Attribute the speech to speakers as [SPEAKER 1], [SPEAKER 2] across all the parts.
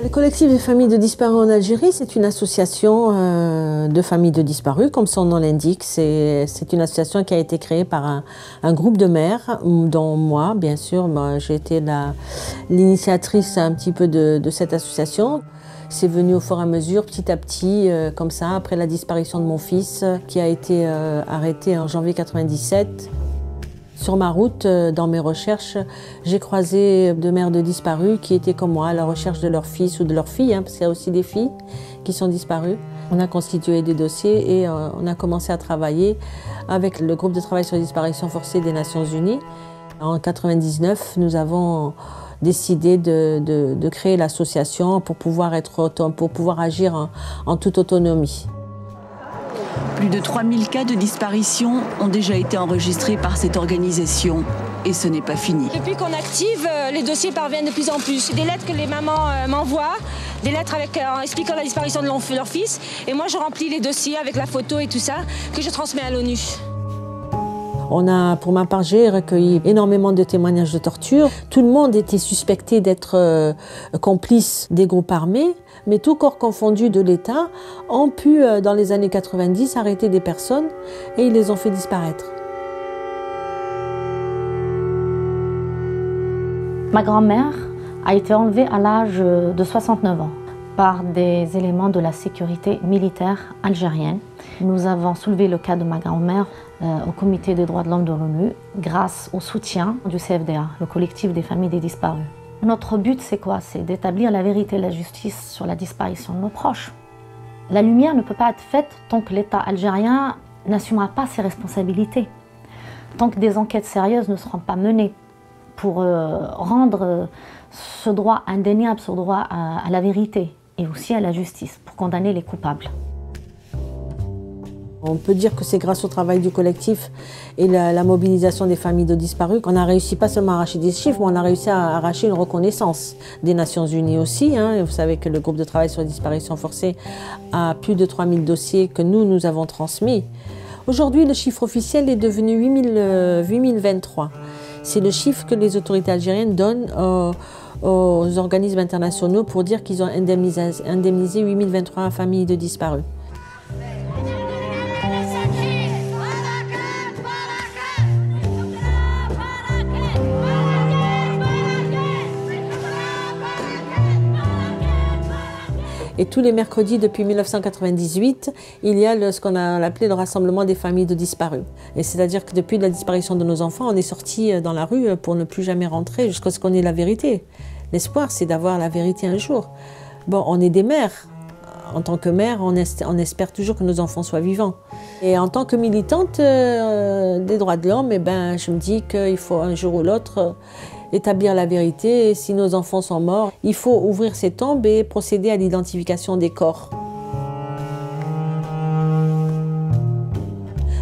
[SPEAKER 1] Le collectif des familles de disparus en Algérie, c'est une association de familles de disparus, comme son nom l'indique. C'est une association qui a été créée par un groupe de mères, dont moi, bien sûr, j'ai été l'initiatrice un petit peu de cette association. C'est venu au fur et à mesure, petit à petit, comme ça, après la disparition de mon fils, qui a été arrêté en janvier 1997. Sur ma route, dans mes recherches, j'ai croisé deux mères de disparus qui étaient comme moi à la recherche de leur fils ou de leur fille, parce qu'il y a aussi des filles qui sont disparues. On a constitué des dossiers et on a commencé à travailler avec le groupe de travail sur les disparitions forcées des Nations Unies. En 1999, nous avons décidé de créer l'association pour pouvoir agir en toute autonomie.
[SPEAKER 2] Plus de 3000 cas de disparition ont déjà été enregistrés par cette organisation. Et ce n'est pas fini.
[SPEAKER 3] Depuis qu'on active, les dossiers parviennent de plus en plus. Des lettres que les mamans m'envoient, des lettres expliquant la disparition de leur fils. Et moi, je remplis les dossiers avec la photo et tout ça, que je transmets à l'ONU.
[SPEAKER 1] Pour ma part, j'ai recueilli énormément de témoignages de torture. Tout le monde était suspecté d'être complice des groupes armés, mais tout corps confondu de l'État ont pu, dans les années 90, arrêter des personnes et ils les ont fait disparaître.
[SPEAKER 4] Ma grand-mère a été enlevée à l'âge de 69 ans par des éléments de la sécurité militaire algérienne. Nous avons soulevé le cas de ma grand-mère au Comité des droits de l'homme de l'ONU grâce au soutien du CFDA, le collectif des familles des disparus. Notre but, c'est quoi? C'est d'établir la vérité et la justice sur la disparition de nos proches. La lumière ne peut pas être faite tant que l'État algérien n'assumera pas ses responsabilités, tant que des enquêtes sérieuses ne seront pas menées pour rendre ce droit indéniable, ce droit à la vérité et aussi à la justice, pour condamner les coupables.
[SPEAKER 1] On peut dire que c'est grâce au travail du collectif et la mobilisation des familles de disparus qu'on a réussi pas seulement à arracher des chiffres, mais on a réussi à arracher une reconnaissance des Nations Unies aussi. Vous savez que le groupe de travail sur les disparitions forcées a plus de 3000 dossiers que nous avons transmis. Aujourd'hui, le chiffre officiel est devenu 8023. C'est le chiffre que les autorités algériennes donnent aux organismes internationaux pour dire qu'ils ont indemnisé 8023 familles de disparus. Et tous les mercredis depuis 1998, il y a ce qu'on a appelé le rassemblement des familles de disparus. Et c'est-à-dire que depuis la disparition de nos enfants, on est sortis dans la rue pour ne plus jamais rentrer jusqu'à ce qu'on ait la vérité. L'espoir, c'est d'avoir la vérité un jour. Bon, on est des mères. En tant que mère, on espère toujours que nos enfants soient vivants. Et en tant que militante des droits de l'homme, je me dis qu'il faut un jour ou l'autre établir la vérité. Et si nos enfants sont morts, il faut ouvrir ces tombes et procéder à l'identification des corps.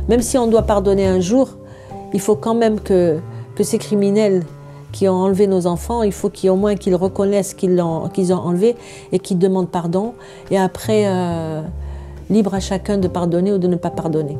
[SPEAKER 1] Même si on doit pardonner un jour, il faut quand même que ces criminels qui ont enlevé nos enfants, il faut au moins qu'ils reconnaissent qu'ils ont enlevé et qu'ils demandent pardon. Et après, libre à chacun de pardonner ou de ne pas pardonner.